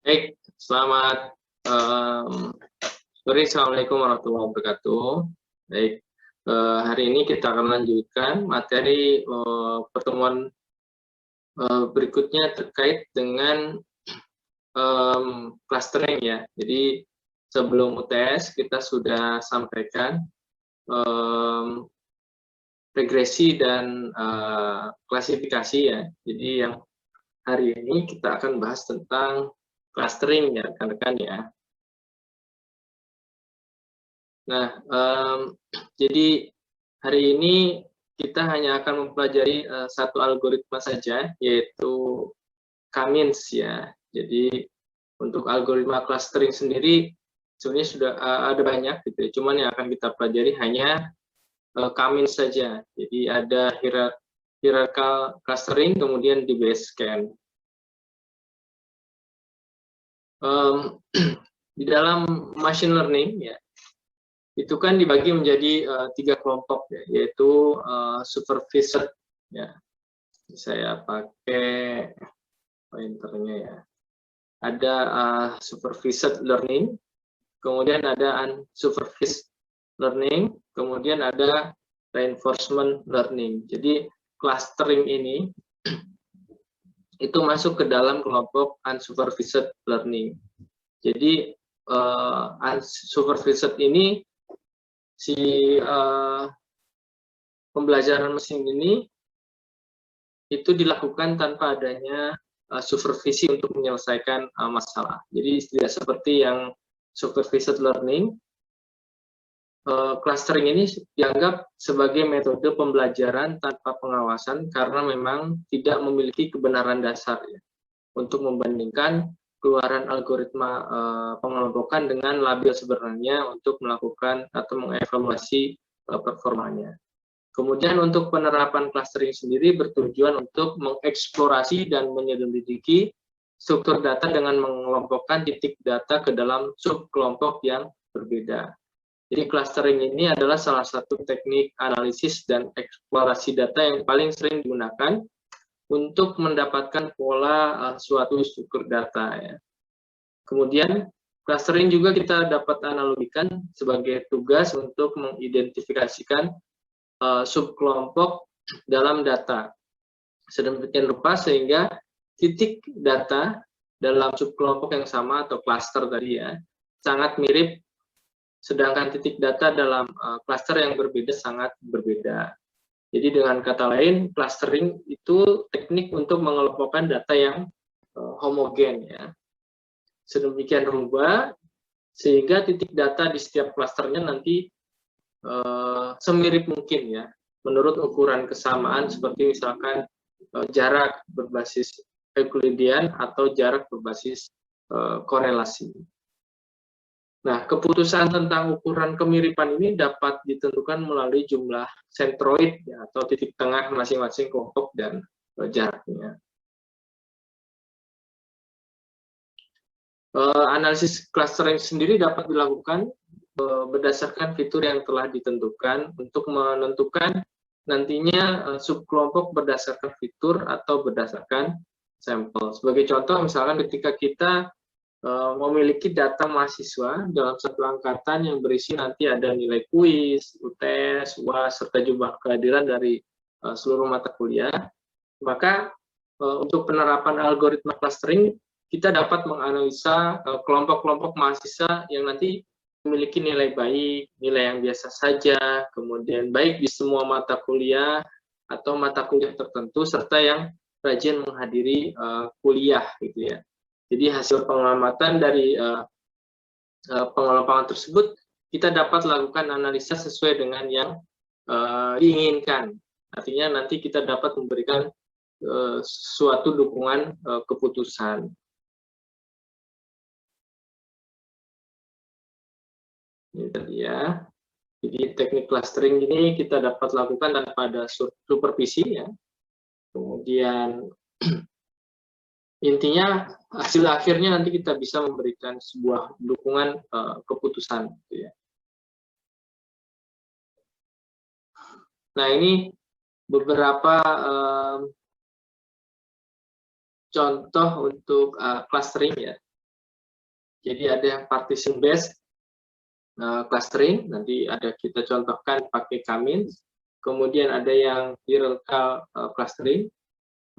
Baik, selamat sore. Assalamualaikum warahmatullahi wabarakatuh. Baik, hari ini kita akan lanjutkan materi pertemuan berikutnya terkait dengan clustering ya. Jadi sebelum UTS kita sudah sampaikan regresi dan klasifikasi ya. Jadi yang hari ini kita akan bahas tentang clustering ya rekan-rekan ya. Nah, jadi hari ini kita hanya akan mempelajari satu algoritma saja, yaitu K-means ya. Jadi untuk algoritma clustering sendiri sebenarnya sudah ada banyak gitu ya. Cuman yang akan kita pelajari hanya K-means saja. Jadi ada hierarchical clustering, kemudian di Bayesian. Di dalam machine learning ya, itu kan dibagi menjadi 3 kelompok ya, yaitu supervised ya. Saya pakai pointernya ya. Ada supervised learning, kemudian ada unsupervised learning, kemudian ada reinforcement learning. Jadi clustering ini itu masuk ke dalam kelompok unsupervised learning. Jadi unsupervised ini si pembelajaran mesin ini itu dilakukan tanpa adanya supervisi untuk menyelesaikan masalah. Jadi tidak seperti yang supervised learning, clustering ini dianggap sebagai metode pembelajaran tanpa pengawasan karena memang tidak memiliki kebenaran dasar ya, untuk membandingkan keluaran algoritma pengelompokan dengan label sebenarnya untuk melakukan atau mengevaluasi performanya. Kemudian untuk penerapan clustering sendiri bertujuan untuk mengeksplorasi dan menyelidiki struktur data dengan mengelompokkan titik data ke dalam subkelompok yang berbeda. Jadi clustering ini adalah salah satu teknik analisis dan eksplorasi data yang paling sering digunakan untuk mendapatkan pola suatu struktur data ya. Kemudian clustering juga kita dapat analogikan sebagai tugas untuk mengidentifikasikan subkelompok dalam data. Sedemikian rupa sehingga titik data dalam subkelompok yang sama atau cluster tadi ya sangat mirip, sedangkan titik data dalam cluster yang berbeda sangat berbeda. Jadi dengan kata lain, clustering itu teknik untuk mengelompokkan data yang homogen ya. Sedemikian rupa sehingga titik data di setiap clusternya nanti semirip mungkin ya, menurut ukuran kesamaan seperti misalkan jarak berbasis Euclidean atau jarak berbasis korelasi. Nah, keputusan tentang ukuran kemiripan ini dapat ditentukan melalui jumlah sentroid ya, atau titik tengah masing-masing kelompok dan jaraknya. Analisis clustering sendiri dapat dilakukan berdasarkan fitur yang telah ditentukan untuk menentukan nantinya subkelompok berdasarkan fitur atau berdasarkan sampel. Sebagai contoh, misalkan ketika kita memiliki data mahasiswa dalam satu angkatan yang berisi nanti ada nilai kuis, UTS, UAS, serta jumlah kehadiran dari seluruh mata kuliah, maka untuk penerapan algoritma clustering, kita dapat menganalisa kelompok-kelompok mahasiswa yang nanti memiliki nilai baik, nilai yang biasa saja, kemudian baik di semua mata kuliah atau mata kuliah tertentu, serta yang rajin menghadiri kuliah gitu ya. Jadi hasil pengamatan dari pengelompokan tersebut, kita dapat lakukan analisa sesuai dengan yang diinginkan. Artinya nanti kita dapat memberikan suatu dukungan keputusan. Ini tadi ya. Jadi teknik clustering ini kita dapat lakukan tanpa ada supervisi ya. Kemudian intinya hasil akhirnya nanti kita bisa memberikan sebuah dukungan keputusan gitu ya. Nah, ini beberapa contoh untuk clustering ya. Jadi ada yang partition based clustering, nanti ada kita contohkan pakai K-means. Kemudian ada yang hierarchical clustering,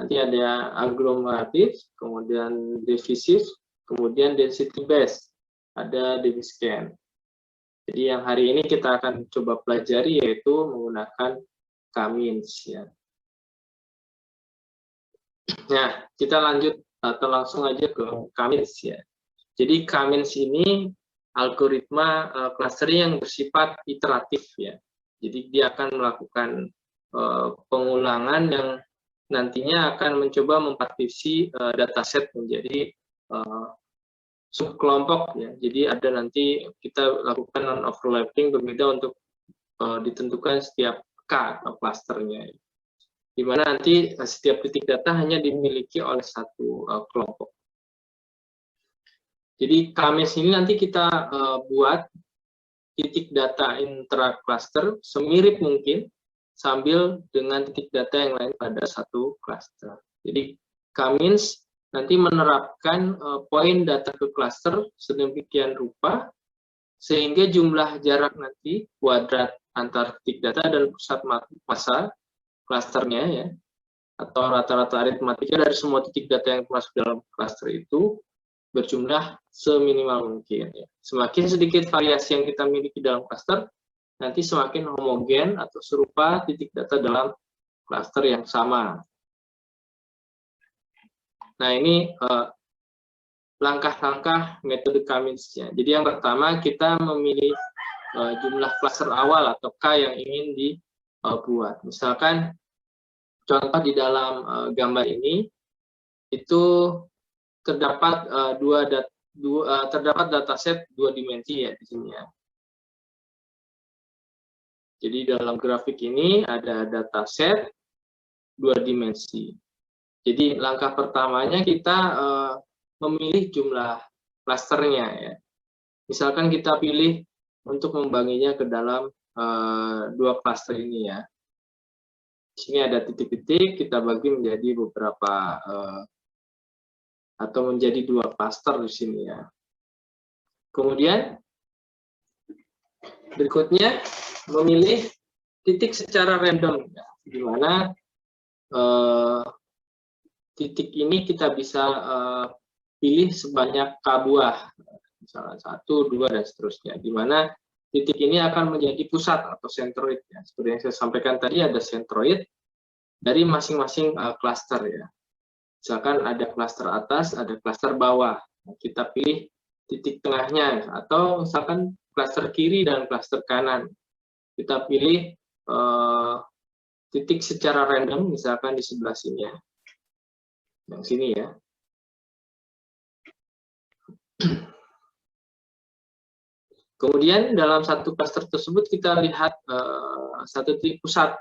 nanti ada agglomeratif, kemudian divisive, kemudian density based, ada DB-scan. Jadi yang hari ini kita akan coba pelajari yaitu menggunakan K-means ya. Nah, kita lanjut atau langsung aja ke K-means ya. Jadi K-means ini algoritma clustering yang bersifat iteratif ya. Jadi dia akan melakukan pengulangan yang nantinya akan mencoba mempartisi dataset menjadi subkelompok ya. Jadi ada nanti kita lakukan non-overlapping berbeda untuk ditentukan setiap K atau clusternya. Di mana nanti setiap titik data hanya dimiliki oleh satu kelompok. Jadi K-means ini nanti kita buat titik data intra-cluster semirip mungkin sambil dengan titik data yang lain pada satu cluster. Jadi K-means nanti menerapkan poin data ke cluster sedemikian rupa sehingga jumlah jarak nanti kuadrat antar titik data dan pusat massa clusternya ya, atau rata-rata aritmatika dari semua titik data yang masuk dalam cluster itu berjumlah seminimal mungkin. Ya. Semakin sedikit variasi yang kita miliki dalam cluster, nanti semakin homogen atau serupa titik data dalam cluster yang sama. Nah ini langkah-langkah metode K-means-nya. Jadi yang pertama kita memilih jumlah cluster awal atau K yang ingin dibuat. Misalkan contoh di dalam gambar ini itu terdapat terdapat dataset 2 dimensi ya di sini ya. Jadi dalam grafik ini ada dataset 2 dimensi. Jadi langkah pertamanya kita memilih jumlah klasternya ya. Misalkan kita pilih untuk membaginya ke dalam 2 klaster ini ya. Di sini ada titik-titik, kita bagi menjadi beberapa atau menjadi 2 klaster di sini ya. Kemudian berikutnya memilih titik secara random, ya, di mana titik ini kita bisa pilih sebanyak K buah, misalnya 1, 2 dan seterusnya. Di mana titik ini akan menjadi pusat atau sentroid. Ya. Seperti yang saya sampaikan tadi ada sentroid dari masing-masing klaster ya. Misalkan ada klaster atas, ada klaster bawah. Kita pilih titik tengahnya, atau misalkan klaster kiri dan klaster kanan. Kita pilih titik secara random, misalkan di sebelah sini ya. Yang sini ya. Kemudian dalam satu klaster tersebut kita lihat satu titik pusat.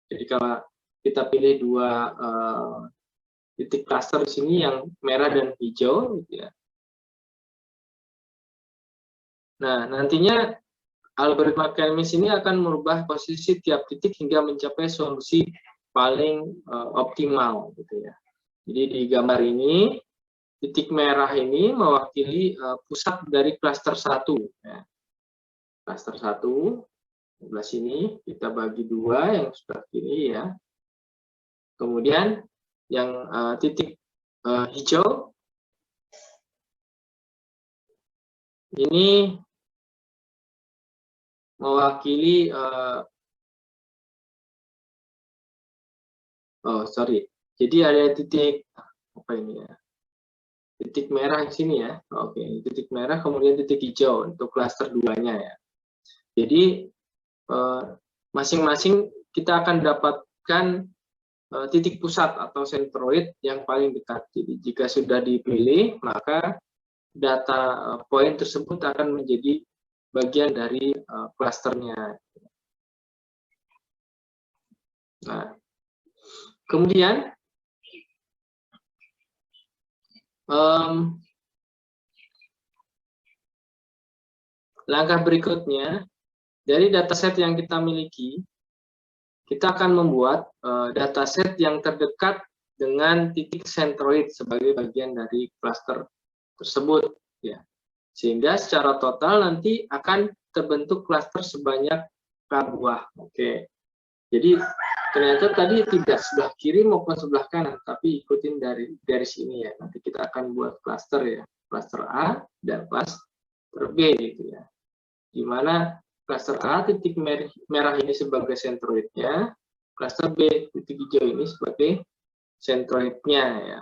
Jadi kalau kita pilih 2 titik cluster di sini yang merah dan hijau gitu ya. Nah, nantinya algoritma K-means ini akan merubah posisi tiap titik hingga mencapai solusi paling optimal gitu ya. Jadi di gambar ini titik merah ini mewakili pusat dari klaster 1 ya. Klaster 1 sebelah sini kita bagi 2 yang sebelah kiri ya. Kemudian yang titik hijau ini mewakili jadi ada titik apa ini ya, titik merah di sini ya. Oke, titik merah kemudian titik hijau untuk klaster 2-nya ya. Jadi masing-masing kita akan dapatkan titik pusat atau sentroid yang paling dekat. Jadi jika sudah dipilih, maka data poin tersebut akan menjadi bagian dari klasternya. Nah, kemudian langkah berikutnya, dari dataset yang kita miliki, kita akan membuat dataset yang terdekat dengan titik sentroid sebagai bagian dari cluster tersebut. Ya. Sehingga secara total nanti akan terbentuk klaster sebanyak K buah. Oke. Jadi ternyata tadi tidak sebelah kiri maupun sebelah kanan, tapi ikutin dari sini ya. Nanti kita akan buat klaster ya, klaster A dan klaster B gitu ya. Di mana klaster A titik merah ini sebagai sentroidnya, klaster B titik hijau ini sebagai sentroidnya ya.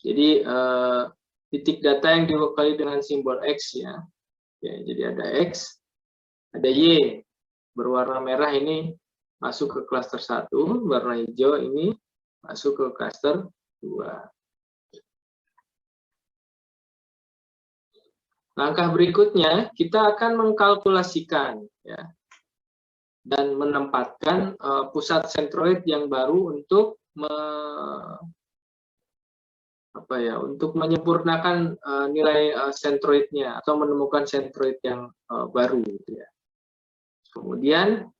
Jadi titik data yang diwakili dengan simbol X ya. Jadi ada X, ada Y, berwarna merah ini masuk ke klaster 1, warna hijau ini masuk ke klaster 2. Langkah berikutnya, kita akan mengkalkulasikan ya, dan menempatkan pusat sentroid yang baru untuk untuk menyempurnakan nilai sentroidnya atau menemukan sentroid yang baru gitu ya. Kemudian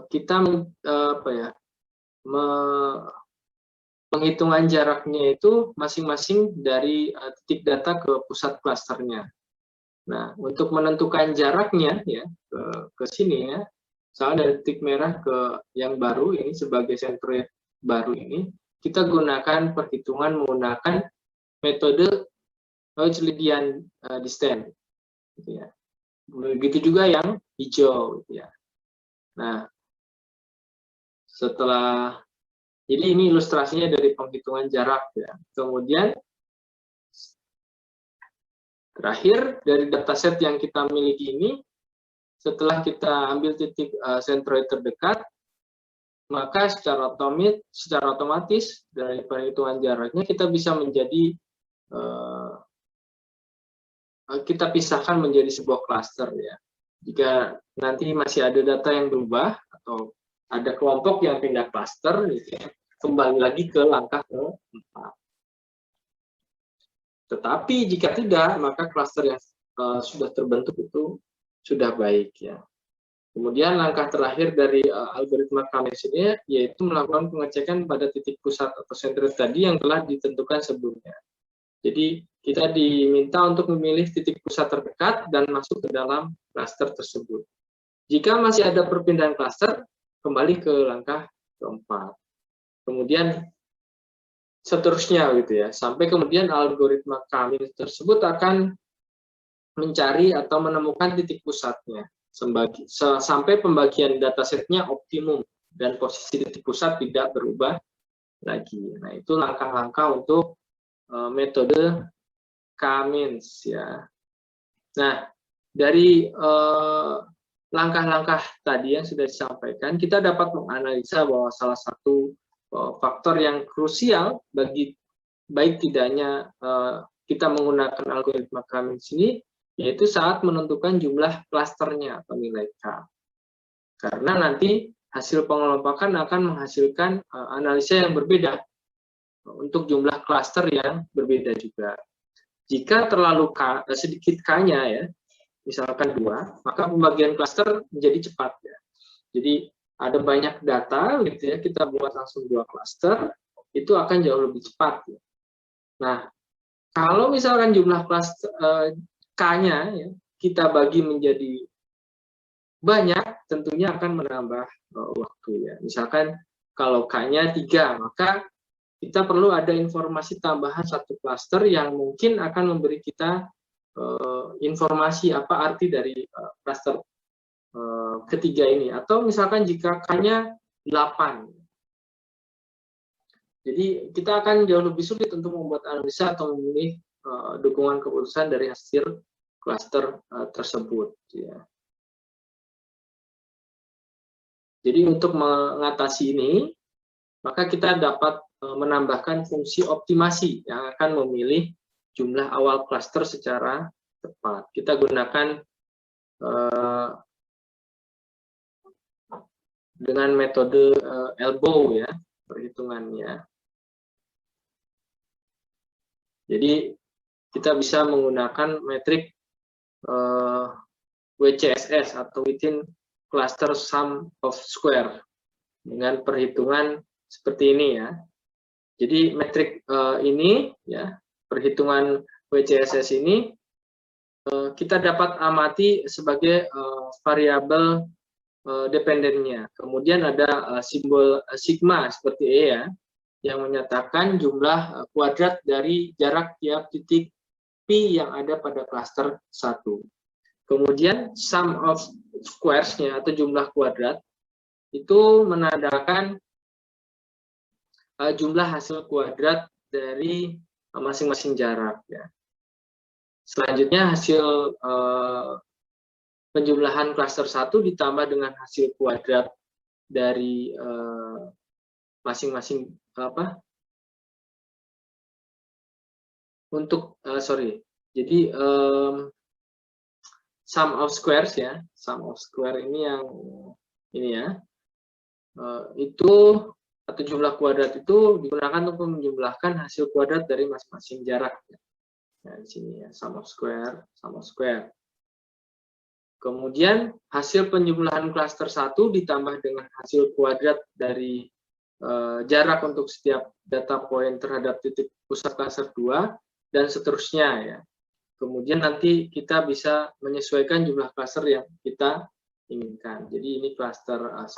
kita penghitungan jaraknya itu masing-masing dari titik data ke pusat klasternya. Nah, untuk menentukan jaraknya ya ke sini ya, misalnya dari titik merah ke yang baru ini sebagai sentroid baru ini, kita gunakan perhitungan menggunakan metode Euclidean distance. Gitu ya. Begitu juga yang hijau. Gitu ya. Nah, jadi ini ilustrasinya dari penghitungan jarak. Ya. Kemudian, terakhir dari dataset yang kita miliki ini, setelah kita ambil titik sentroid terdekat, maka secara otomatis dari perhitungan jaraknya kita bisa menjadi kita pisahkan menjadi sebuah klaster ya. Jika nanti masih ada data yang berubah atau ada kelompok yang pindah klaster, gitu ya, kembali lagi ke langkah keempat. Tetapi jika tidak, maka klaster yang sudah terbentuk itu sudah baik ya. Kemudian langkah terakhir dari algoritma Cummings ini yaitu melakukan pengecekan pada titik pusat atau sentroid tadi yang telah ditentukan sebelumnya. Jadi kita diminta untuk memilih titik pusat terdekat dan masuk ke dalam klaster tersebut. Jika masih ada perpindahan klaster, kembali ke langkah keempat. Kemudian seterusnya gitu ya, sampai kemudian algoritma Cummings tersebut akan mencari atau menemukan titik pusatnya. Sampai pembagian datasetnya optimum dan posisi titik pusat tidak berubah lagi. Nah, itu langkah-langkah untuk metode Cummings ya. Nah, dari langkah-langkah tadi yang sudah disampaikan, kita dapat menganalisa bahwa salah satu faktor yang krusial bagi baik tidaknya kita menggunakan algoritma Cummings ini, yaitu saat menentukan jumlah klasternya atau nilai K. Karena nanti hasil pengelompokan akan menghasilkan analisa yang berbeda untuk jumlah klaster yang berbeda juga. Jika terlalu sedikit K-nya ya, misalkan 2, maka pembagian klaster menjadi cepat ya. Jadi ada banyak data gitu ya, kita buat langsung 2 klaster, itu akan jauh lebih cepat ya. Nah, kalau misalkan jumlah klaster K-nya ya, kita bagi menjadi banyak, tentunya akan menambah waktu ya. Misalkan kalau K-nya 3, maka kita perlu ada informasi tambahan 1 klaster yang mungkin akan memberi kita informasi apa arti dari klaster ketiga ini. Atau misalkan jika K-nya 8. Jadi kita akan jauh lebih sulit untuk membuat analisa atau memilih dukungan keputusan dari hasil klaster tersebut. Ya. Jadi untuk mengatasi ini, maka kita dapat menambahkan fungsi optimasi yang akan memilih jumlah awal klaster secara tepat. Kita gunakan dengan metode elbow ya, perhitungannya. Jadi kita bisa menggunakan metrik WCSS atau within cluster sum of square dengan perhitungan seperti ini ya. Jadi metrik ini ya, perhitungan WCSS ini kita dapat amati sebagai variabel dependennya. Kemudian ada simbol sigma seperti E ya, yang menyatakan jumlah kuadrat dari jarak tiap titik P yang ada pada klaster 1. Kemudian sum of squares-nya atau jumlah kuadrat itu menandakan jumlah hasil kuadrat dari masing-masing jarak ya. Selanjutnya hasil penjumlahan klaster 1 ditambah dengan hasil kuadrat dari masing-masing jadi sum of squares ya, sum of square ini yang ini ya, itu atau jumlah kuadrat itu digunakan untuk menjumlahkan hasil kuadrat dari masing-masing jarak ya. Nah, di sini ya, sum of square, sum of square. Kemudian hasil penjumlahan klaster 1 ditambah dengan hasil kuadrat dari jarak untuk setiap data point terhadap titik pusat klaster 2 dan seterusnya ya. Kemudian nanti kita bisa menyesuaikan jumlah klaster yang kita inginkan. Jadi ini klaster 1,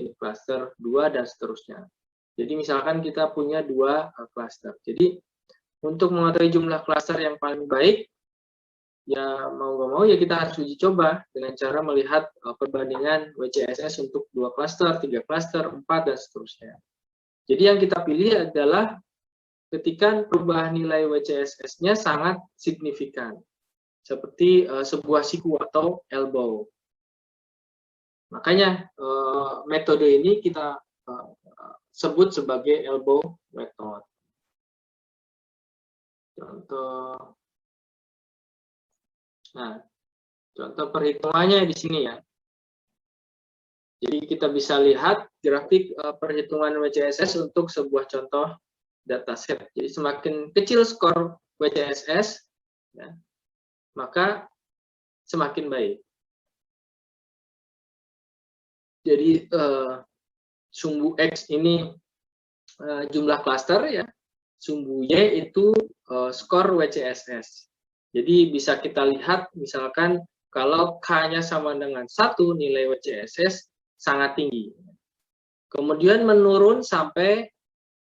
ini klaster 2 dan seterusnya. Jadi misalkan kita punya 2 klaster. Jadi untuk mengetahui jumlah klaster yang paling baik, ya mau nggak mau ya kita harus uji coba dengan cara melihat perbandingan WCSS untuk 2 klaster, 3 klaster, 4 dan seterusnya. Jadi yang kita pilih adalah ketika perubahan nilai WCSS-nya sangat signifikan, seperti sebuah siku atau elbow. Makanya metode ini kita sebut sebagai elbow method. Contoh perhitungannya di sini ya. Jadi kita bisa lihat grafik perhitungan WCSS untuk sebuah contoh dataset. Jadi semakin kecil skor WCSS, ya, maka semakin baik. Jadi sumbu X ini jumlah klaster ya, sumbu Y itu skor WCSS. Jadi bisa kita lihat misalkan kalau K-nya sama dengan 1, nilai WCSS sangat tinggi. Kemudian menurun sampai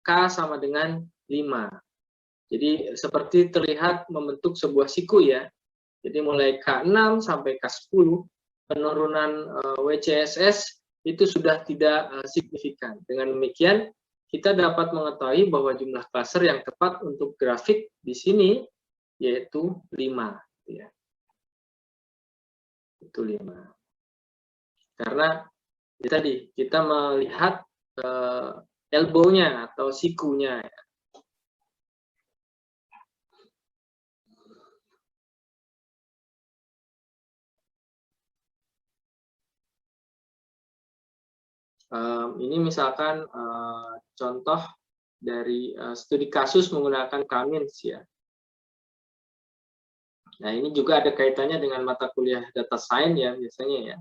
K sama dengan 5. Jadi seperti terlihat membentuk sebuah siku ya. Jadi mulai K6 sampai K10, penurunan WCSS itu sudah tidak signifikan. Dengan demikian, kita dapat mengetahui bahwa jumlah klaster yang tepat untuk grafik di sini yaitu 5. Ya. Itu 5. Karena ya tadi kita melihat elbow-nya atau sikunya. Ini misalkan contoh dari studi kasus menggunakan Cummins ya. Nah ini juga ada kaitannya dengan mata kuliah data science ya biasanya ya.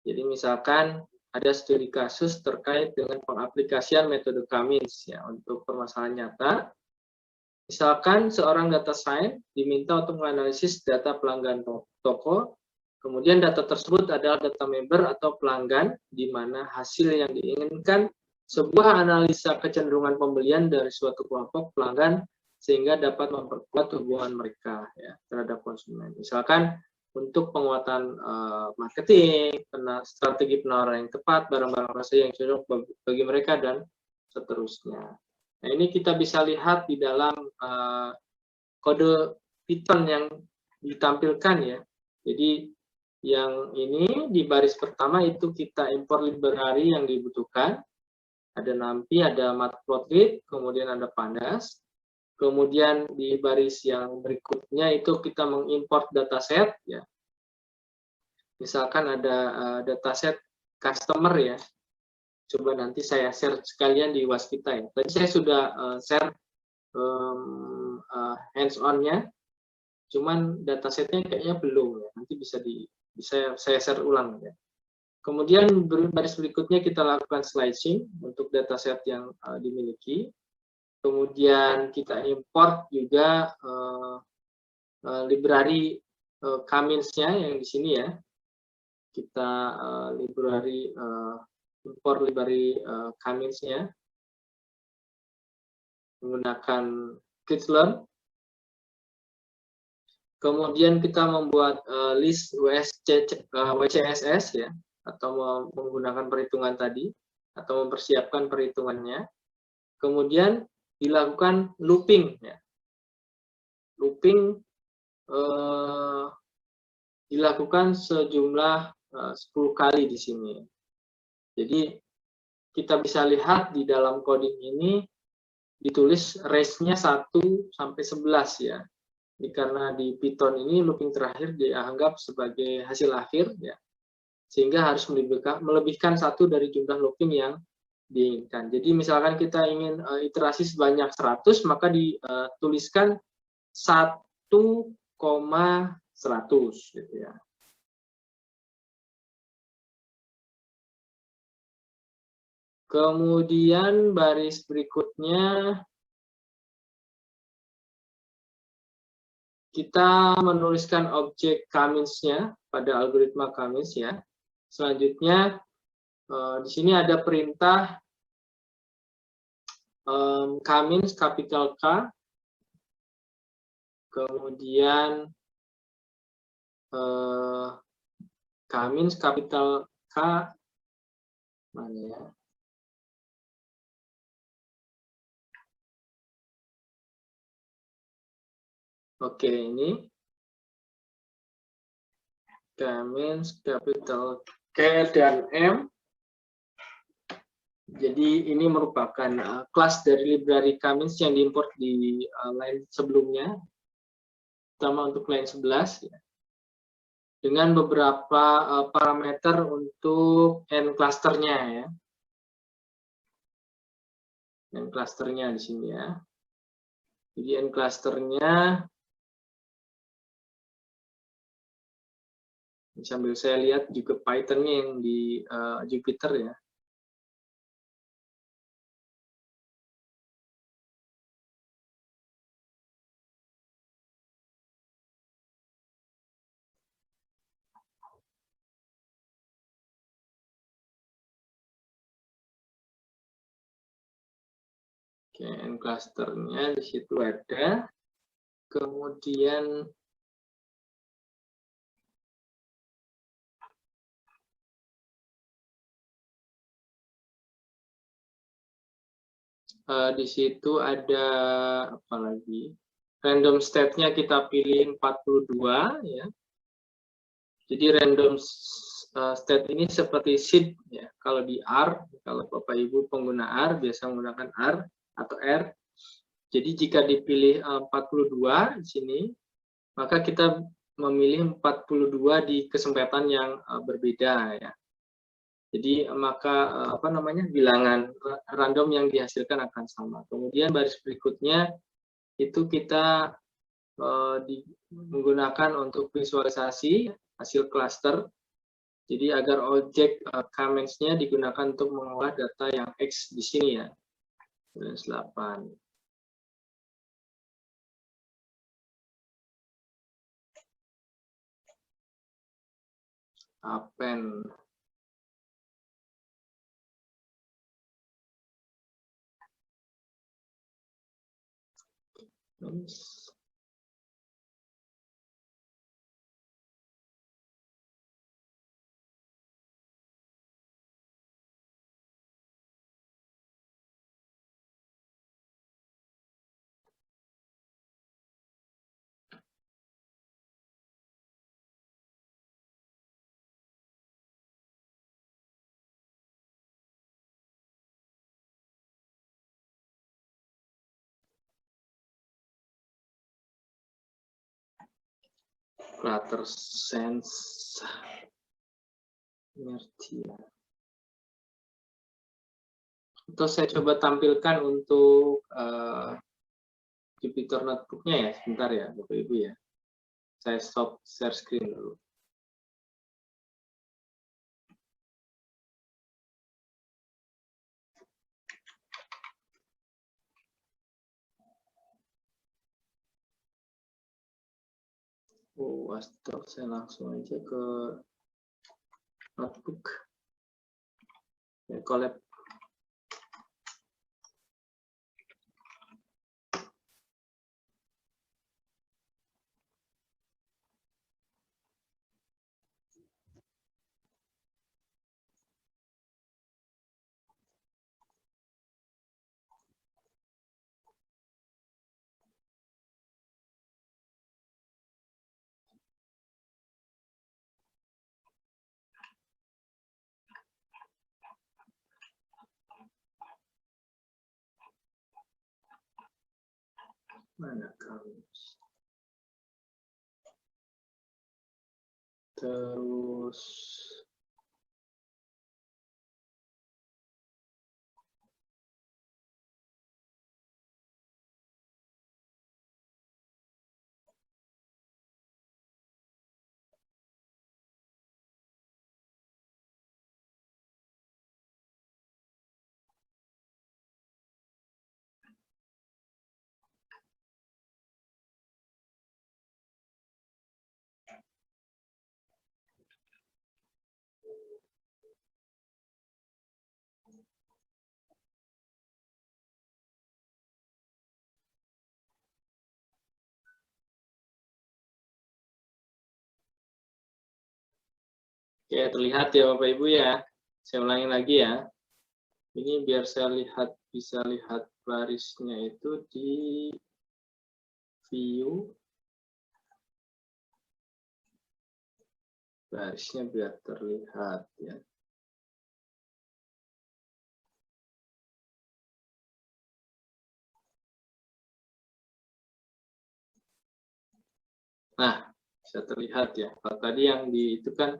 Jadi misalkan ada studi kasus terkait dengan pengaplikasian metode Cummins ya untuk permasalahan nyata. Misalkan seorang data science diminta untuk menganalisis data pelanggan toko, kemudian data tersebut adalah data member atau pelanggan, di mana hasil yang diinginkan sebuah analisa kecenderungan pembelian dari suatu kelompok pelanggan sehingga dapat memperkuat hubungan mereka ya terhadap konsumen. Misalkan untuk penguatan marketing, strategi penawaran yang tepat, barang-barang rasa yang cocok bagi mereka, dan seterusnya. Nah, ini kita bisa lihat di dalam kode Python yang ditampilkan ya. Jadi yang ini di baris pertama itu kita import library yang dibutuhkan. Ada NumPy, ada Matplotlib, kemudian ada Pandas. Kemudian di baris yang berikutnya itu kita mengimport dataset ya. Misalkan ada dataset customer ya. Coba nanti saya share sekalian di Waskita ya. Tadi saya sudah share hands-on-nya, cuman datasetnya kayaknya belum ya. Nanti bisa saya share ulang ya. Kemudian baris berikutnya kita lakukan slicing untuk dataset yang dimiliki. Kemudian kita import juga library Kamins-nya yang di sini ya. Kita import library Kamins-nya menggunakan Kidslearn. Kemudian kita membuat list WCSS ya, atau menggunakan perhitungan tadi, atau mempersiapkan perhitungannya. Kemudian dilakukan looping ya. Looping dilakukan sejumlah 10 kali di sini. Jadi kita bisa lihat di dalam coding ini ditulis range-nya 1 sampai 11 ya. Jadi karena di Python ini looping terakhir dianggap sebagai hasil akhir ya, sehingga harus melebihkan 1 dari jumlah looping yang diinginkan. Jadi misalkan kita ingin iterasi sebanyak 100, maka dituliskan 1,100 gitu ya. Kemudian baris berikutnya kita menuliskan objek Kamins-nya pada algoritma Kamins ya. Selanjutnya di sini ada perintah Kamins kapital K, kemudian Kamins kapital K mana ya? Oke, ini Kamins capital K dan M. Jadi ini merupakan kelas dari library Kamins yang diimport di line sebelumnya, terutama untuk line 11 ya. Dengan beberapa parameter untuk n clusternya ya. N clusternya di sini ya. Jadi n clusternya sambil saya lihat juga Python-nya yang di Jupyter ya. Oke, n clusternya di situ ada. Kemudian di situ ada apa lagi? Random state-nya kita pilih 42 ya. Jadi random state ini seperti seed ya. Kalau di R, kalau Bapak Ibu pengguna R biasa menggunakan R atau R. Jadi jika dipilih 42 di sini, maka kita memilih 42 di kesempatan yang berbeda ya. Jadi maka bilangan random yang dihasilkan akan sama. Kemudian baris berikutnya itu kita menggunakan untuk visualisasi hasil cluster. Jadi agar objek Kamins-nya digunakan untuk mengolah data yang X di sini ya. 8. Append. Cluster sense inertia. Itu saya coba tampilkan untuk Jupyter Notebook-nya ya, sebentar ya Bapak Ibu ya. Saya stop share screen dulu. Oh, stop, saya langsung aja ke notebook. Collab. Mana kamu? Terus ya terlihat ya Bapak Ibu ya. Saya ulangi lagi ya. Ini biar saya lihat, bisa lihat barisnya itu di view. Barisnya biar terlihat ya. Nah, bisa terlihat ya. Kalau tadi yang di itu kan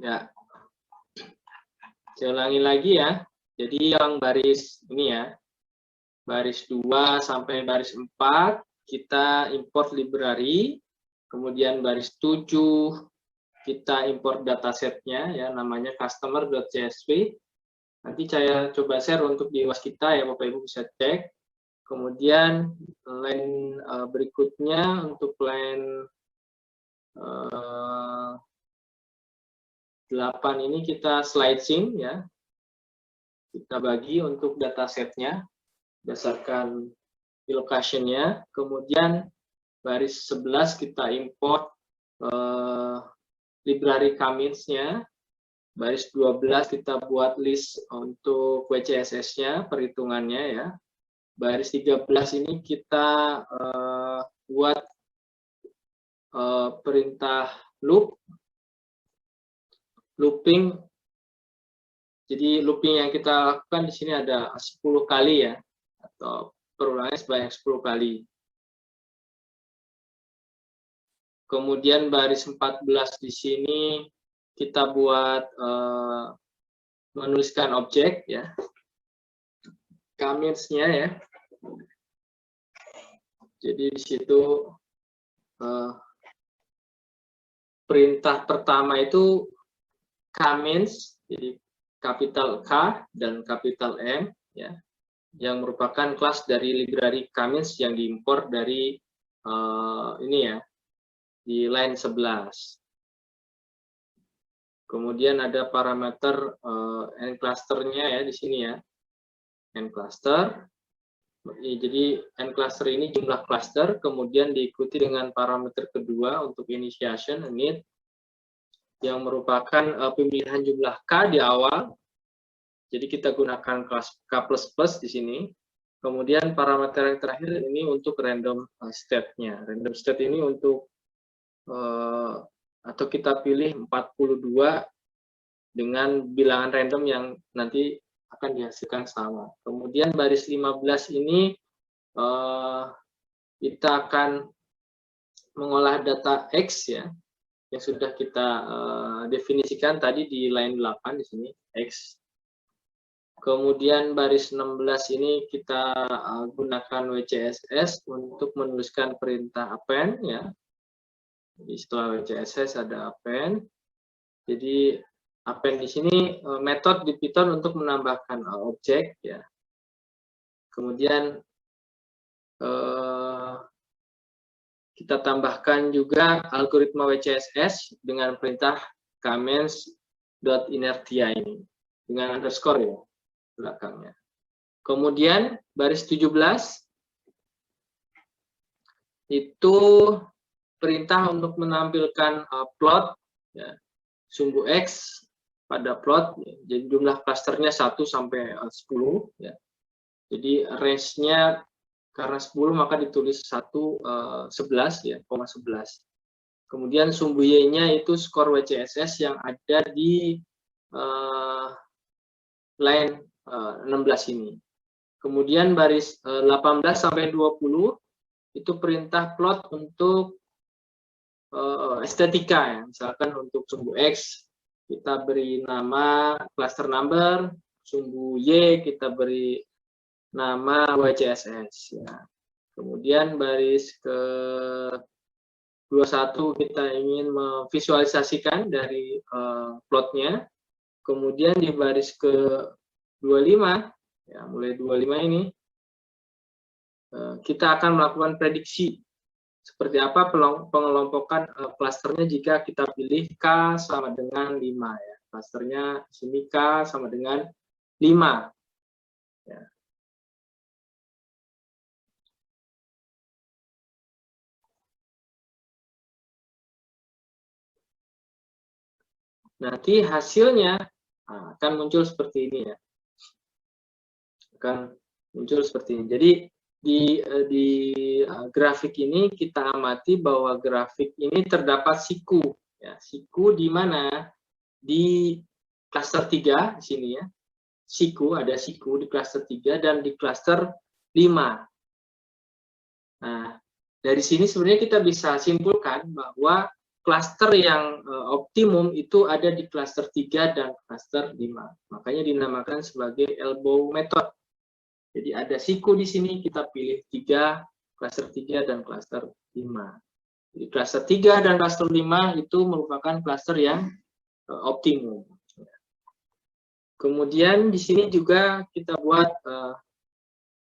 ya. Saya ulangi lagi ya. Jadi yang baris ini ya, baris 2 sampai baris 4 kita import library, kemudian baris 7 kita import datasetnya ya, namanya customer.csv. Nanti saya coba share untuk di Waskita ya, Bapak Ibu bisa cek. Kemudian line berikutnya untuk line 8 ini kita slicing ya. Kita bagi untuk datasetnya berdasarkan location-nya. Kemudian baris 11 kita import library commits-nya. Baris 12 kita buat list untuk WCSS-nya, perhitungannya ya. Baris 13 ini kita buat perintah looping. Jadi looping yang kita lakukan di sini ada 10 kali ya, atau perulangannya sebanyak 10 kali. Kemudian baris 14 di sini kita buat menuliskan objek ya, commits-nya ya. Jadi di situ perintah pertama itu commits, jadi kapital K dan kapital M ya, yang merupakan kelas dari library commits yang diimpor dari ini ya, di line 11. Kemudian ada parameter n-cluster-nya ya di sini ya, n-cluster. Jadi n-cluster ini jumlah cluster, kemudian diikuti dengan parameter kedua untuk initiation, init, yang merupakan pemilihan jumlah K di awal. Jadi kita gunakan kelas K++ di sini. Kemudian parameter yang terakhir ini untuk random state-nya. Random state ini untuk atau kita pilih 42 dengan bilangan random yang nanti akan dihasilkan sama. Kemudian baris 15 ini kita akan mengolah data X ya, yang sudah kita definisikan tadi di line 8 di sini, X. Kemudian baris 16 ini kita gunakan WCSS untuk menuliskan perintah append ya. Jadi setelah WCSS ada append. Jadi append di sini metode di Python untuk menambahkan objek ya. Kemudian kita tambahkan juga algoritma WCSS dengan perintah comments.inertia ini dengan underscore ya belakangnya. Kemudian baris 17 itu perintah untuk menampilkan plot ya, sumbu X pada plot ya. Jadi jumlah klasternya 1 sampai 10 ya. Jadi range-nya karena 10 maka ditulis 11 ya, 11. Kemudian sumbu Y-nya itu skor WCSS yang ada di line 16 ini. Kemudian baris 18 sampai 20 itu perintah plot untuk estetika ya. Misalkan untuk sumbu X kita beri nama cluster number, sumbu Y kita beri nama WCSS ya. Kemudian baris ke 21 kita ingin memvisualisasikan dari plotnya. Kemudian di baris ke 25 ya, mulai 25 ini kita akan melakukan prediksi seperti apa pengelompokan klasternya jika kita pilih K sama dengan 5 ya. Klasternya di sini K sama dengan 5 ya. Nanti hasilnya akan muncul seperti ini ya. Akan muncul seperti ini. Jadi di grafik ini kita amati bahwa grafik ini terdapat siku ya. Siku di mana? Di klaster 3 di sini ya. Siku, ada siku di klaster 3 dan di klaster 5. Nah, dari sini sebenarnya kita bisa simpulkan bahwa klaster yang optimum itu ada di klaster 3 dan klaster 5. Makanya dinamakan sebagai elbow method. Jadi ada siku di sini, kita pilih 3, klaster 3 dan klaster 5. Jadi klaster 3 dan klaster 5 itu merupakan klaster yang optimum. Kemudian di sini juga kita buat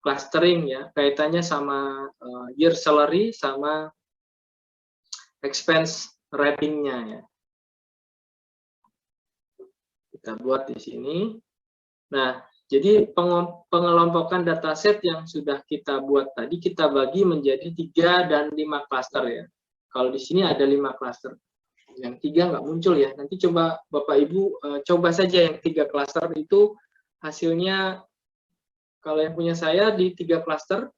clustering ya, kaitannya sama year salary sama expense ratingnya ya. Kita buat di sini. Nah, jadi pengelompokan dataset yang sudah kita buat tadi kita bagi menjadi 3 dan 5 klaster ya. Kalau di sini ada 5 klaster. Yang 3 nggak muncul ya. Nanti coba Bapak Ibu coba saja yang 3 klaster itu hasilnya. Kalau yang punya saya di 3 klaster,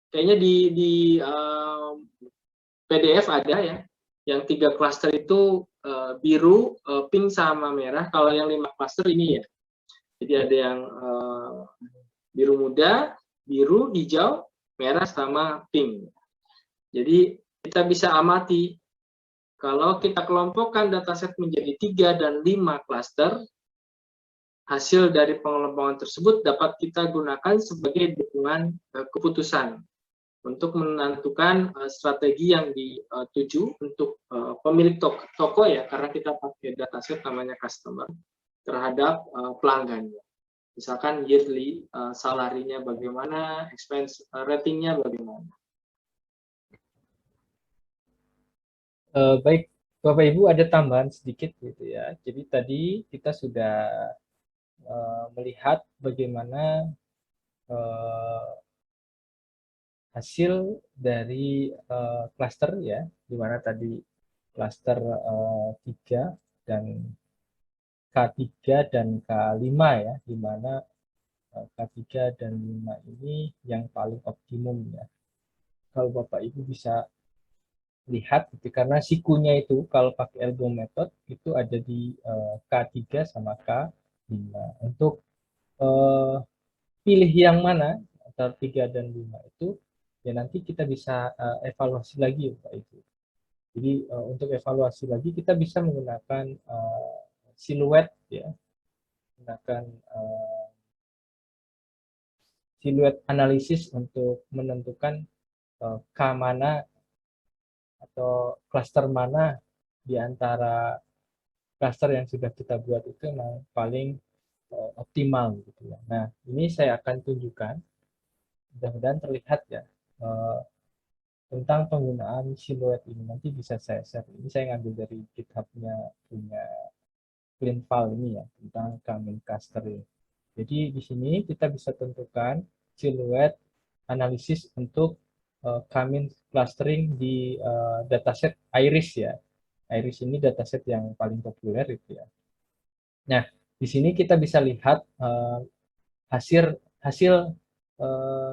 kayaknya di PDF ada ya. Yang 3 klaster itu biru, pink sama merah. Kalau yang 5 klaster ini ya. Jadi ada yang biru muda, biru, hijau, merah, sama pink. Jadi kita bisa amati, kalau kita kelompokkan dataset menjadi 3 dan 5 klaster, hasil dari pengelompokan tersebut dapat kita gunakan sebagai dukungan keputusan untuk menentukan strategi yang dituju untuk pemilik toko ya, karena kita pakai dataset namanya customer, terhadap pelanggannya. Misalkan yearly salarinya bagaimana, expense ratingnya bagaimana. Baik, Bapak Ibu ada tambahan sedikit gitu ya. Jadi tadi kita sudah melihat bagaimana hasil dari klaster ya, di mana tadi klaster 3 dan K3 dan K5 ya, di mana K3 dan 5 ini yang paling optimum ya. Kalau Bapak Ibu bisa lihat gitu, karena sikunya itu kalau pakai elbow method itu ada di K3 sama K5. Untuk pilih yang mana antara 3 dan 5 itu ya nanti kita bisa evaluasi lagi ya Pak Ibu. Jadi untuk evaluasi lagi kita bisa menggunakan siluet ya. menggunakan siluet analisis untuk menentukan K mana atau klaster mana di antara klaster yang sudah kita buat itu yang paling optimal gitu ya. Nah, ini saya akan tunjukkan, mudah-mudahan terlihat ya, tentang penggunaan siluet ini. Nanti bisa saya share. Ini saya ngambil dari GitHub-nya punya CleanFile ini ya, tentang K-min cluster ini. Jadi di sini kita bisa tentukan siluet analisis untuk K-min clustering di dataset Iris ya. Iris ini dataset yang paling populer itu ya. Nah, di sini kita bisa lihat hasil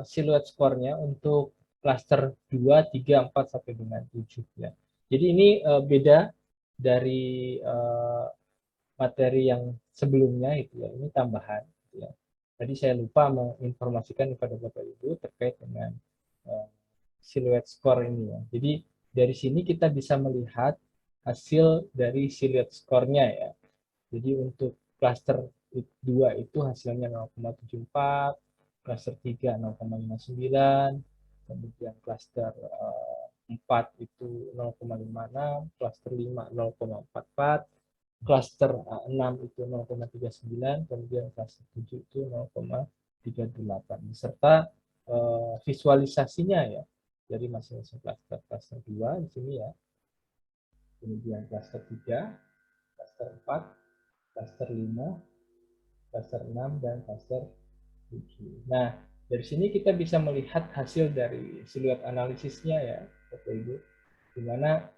siluet skornya untuk cluster 2, 3, 4 sampai dengan 7 ya. Jadi ini beda dari materi yang sebelumnya itu ya. Ini tambahan gitu ya. Tadi saya lupa menginformasikan kepada Bapak Ibu terkait dengan siluet skor ini ya. Jadi dari sini kita bisa melihat hasil dari siluet skornya ya. Jadi untuk cluster 2 itu hasilnya 0,74, cluster 3 0,59, kemudian cluster 4 itu 0,56, cluster 5 0,44, cluster 6 itu 0,39, kemudian cluster 7 itu 0,38. Beserta visualisasinya ya dari masing-masing cluster. Cluster 2 di sini ya. Kemudian cluster 3, cluster 4, cluster 5, cluster 6, dan cluster 7. Nah, dari sini kita bisa melihat hasil dari siluet analisisnya ya, Bapak Ibu, di mana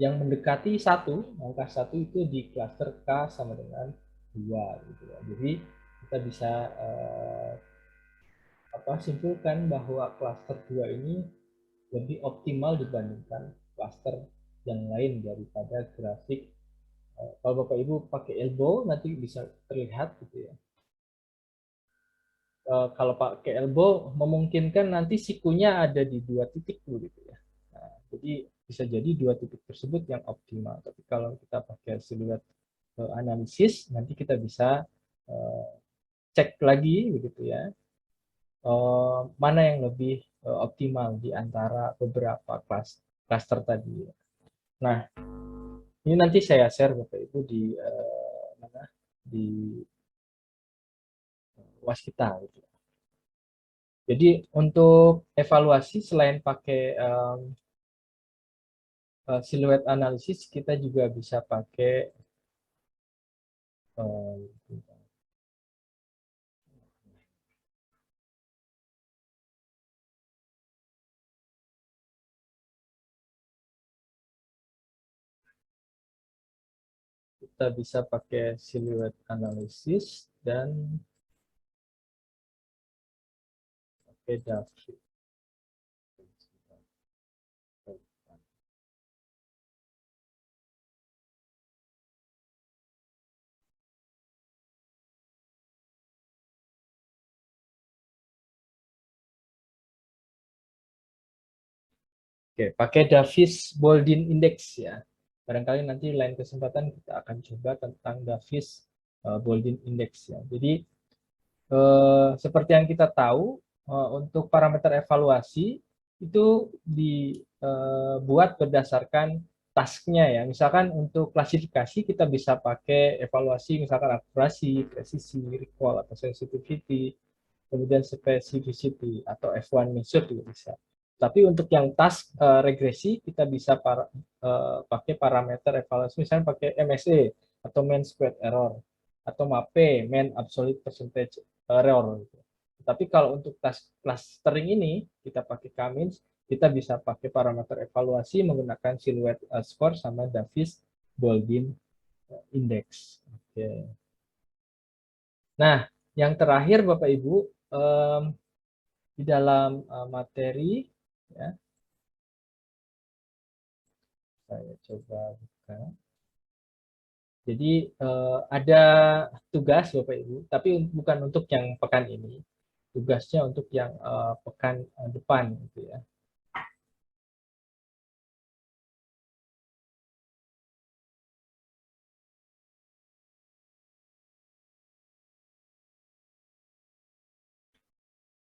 yang mendekati angka 1 itu di cluster K sama dengan 2 gitu ya. Jadi kita bisa simpulkan bahwa cluster 2 ini lebih optimal dibandingkan cluster yang lain daripada grafik. Kalau Bapak Ibu pakai elbow nanti bisa terlihat gitu ya. Kalau pakai elbow memungkinkan nanti sikunya ada di 2 titik gitu ya. Nah, jadi bisa jadi 2 titik tersebut yang optimal. Tapi kalau kita pakai siluet analisis nanti kita bisa cek lagi begitu ya. Mana yang lebih optimal di antara beberapa cluster tadi. Nah, ini nanti saya share Bapak Ibu di UAS kita. Gitu. Jadi untuk evaluasi selain pakai siluet analisis, kita juga bisa pakai siluet analisis dan pakai Davi. Oke, pakai Davis Baldwin Index ya. Barangkali nanti lain kesempatan kita akan coba tentang Davis Baldwin Index ya. Jadi seperti yang kita tahu untuk parameter evaluasi itu dibuat berdasarkan tasknya ya. Misalkan untuk klasifikasi kita bisa pakai evaluasi misalkan akurasi, presisi, recall atau sensitivity, kemudian specificity atau F1 measure juga bisa. Tapi untuk yang task regresi kita bisa pakai parameter evaluasi misalnya pakai MSE atau mean squared error atau MAPE, mean absolute percentage error. Tapi kalau untuk task clustering ini kita pakai K-means, kita bisa pakai parameter evaluasi menggunakan siluet score sama Davis Baldwin Index. Oke. Nah, yang terakhir Bapak Ibu, di dalam materi ya, saya coba buka. Jadi ada tugas Bapak Ibu, tapi bukan untuk yang pekan ini, tugasnya untuk yang pekan depan gitu ya.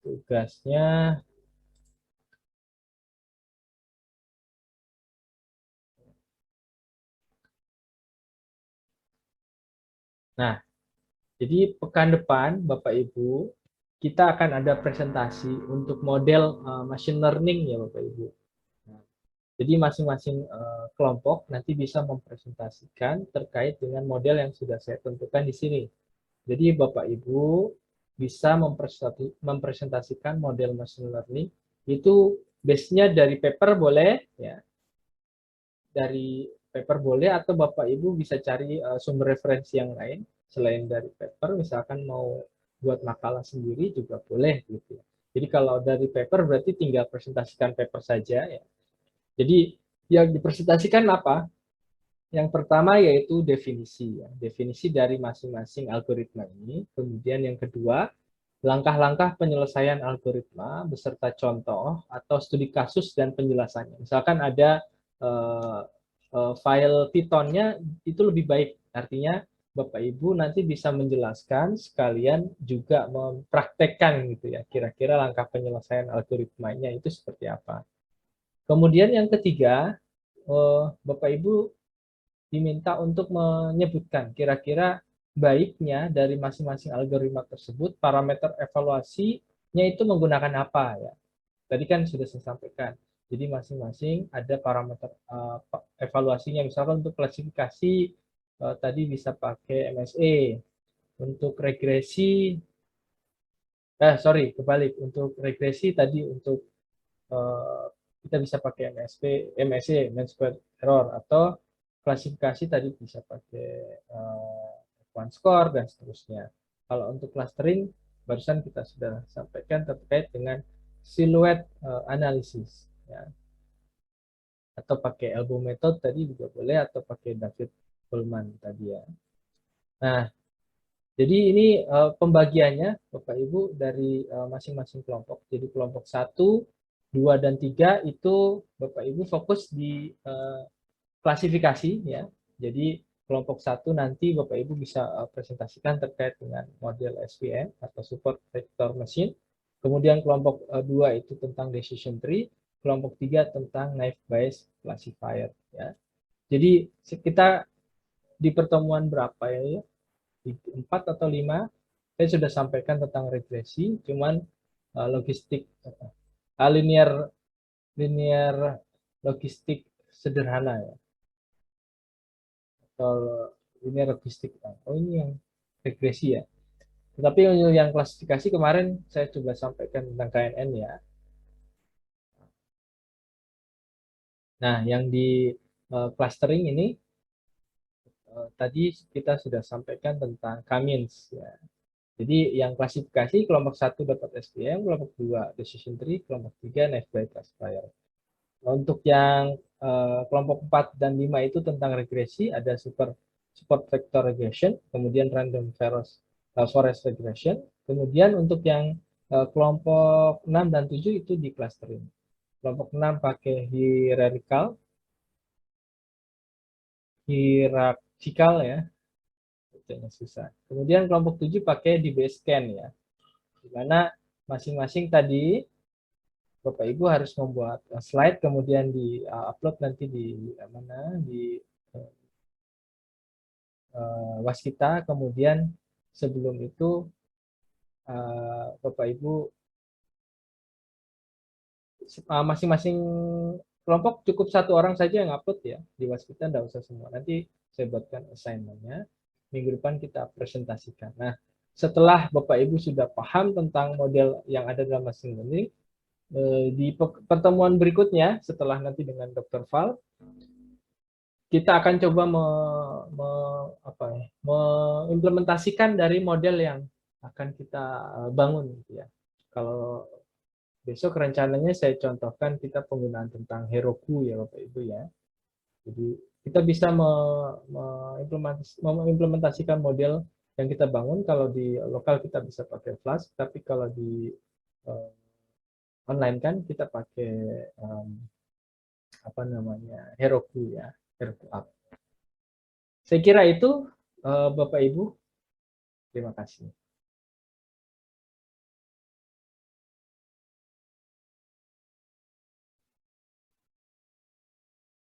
tugasnya nah, jadi pekan depan Bapak Ibu kita akan ada presentasi untuk model machine learning ya Bapak Ibu. Nah, jadi masing-masing kelompok nanti bisa mempresentasikan terkait dengan model yang sudah saya tentukan di sini. Jadi Bapak Ibu bisa mempresentasikan model machine learning itu base-nya dari paper boleh ya. Dari paper boleh atau Bapak Ibu bisa cari sumber referensi yang lain selain dari paper, misalkan mau buat makalah sendiri juga boleh gitu ya. Jadi kalau dari paper berarti tinggal presentasikan paper saja ya. Jadi yang dipresentasikan apa? Yang pertama yaitu definisi ya. Definisi dari masing-masing algoritma ini. Kemudian yang kedua, langkah-langkah penyelesaian algoritma beserta contoh atau studi kasus dan penjelasannya. Misalkan ada file Python-nya itu lebih baik. Artinya Bapak Ibu nanti bisa menjelaskan sekalian juga mempraktekkan gitu ya. Kira-kira langkah penyelesaian algoritmanya itu seperti apa. Kemudian yang ketiga, Bapak Ibu diminta untuk menyebutkan kira-kira baiknya dari masing-masing algoritma tersebut, parameter evaluasinya itu menggunakan apa ya. Tadi kan sudah saya sampaikan. Jadi masing-masing ada parameter evaluasinya. Misalkan untuk klasifikasi tadi bisa pakai MSE. Untuk regresi, kebalik. Untuk regresi tadi untuk kita bisa pakai MSE, mean squared error, atau klasifikasi tadi bisa pakai one score dan seterusnya. Kalau untuk clustering, barusan kita sudah sampaikan terkait dengan siluet analisis. Ya. Atau pakai elbow method tadi juga boleh, atau pakai David Pullman tadi ya. Nah, jadi ini pembagiannya Bapak Ibu dari masing-masing kelompok. Jadi kelompok 1, 2, dan 3 itu Bapak Ibu fokus di klasifikasi ya. Jadi kelompok 1 nanti Bapak Ibu bisa presentasikan terkait dengan model SVM atau support vector machine. Kemudian kelompok 2 itu tentang decision tree, kelompok 3 tentang naive Bayes classifier ya. Jadi kita di pertemuan berapa ya? 4 atau 5 saya sudah sampaikan tentang regresi, cuman logistik linear linear logistik sederhana ya. Atau linear logistik. Oh ini yang regresi ya. Tetapi yang klasifikasi kemarin saya coba sampaikan tentang KNN ya. Nah, yang di clustering ini tadi kita sudah sampaikan tentang K-means ya. Jadi yang klasifikasi kelompok 1 dapat SVM, kelompok 2 decision tree, kelompok 3 naive Bayes classifier. Untuk yang kelompok 4 dan 5 itu tentang regresi, ada support vector regression, kemudian random forest regression. Kemudian untuk yang kelompok 6 dan 7 itu di clustering. Kelompok 6 pakai hierarchical ya, itu susah. Kemudian kelompok 7 pakai di Bayesian ya, di mana masing-masing tadi Bapak Ibu harus membuat slide kemudian di upload nanti di mana di Waskita. Kemudian sebelum itu Bapak Ibu masing-masing kelompok cukup satu orang saja yang upload ya di Waskita, tidak usah semua. Nanti saya buatkan assignment-nya, minggu depan kita presentasikan. Nah, setelah Bapak Ibu sudah paham tentang model yang ada dalam machine learning, di pertemuan berikutnya setelah nanti dengan Dr. Val, kita akan coba mengimplementasikan dari model yang akan kita bangun gitu ya. Kalau besok rencananya saya contohkan kita penggunaan tentang Heroku ya Bapak Ibu ya. Jadi kita bisa mengimplementasikan model yang kita bangun. Kalau di lokal kita bisa pakai Flask, tapi kalau di online kan kita pakai Heroku ya, Heroku App. Saya kira itu Bapak Ibu. Terima kasih.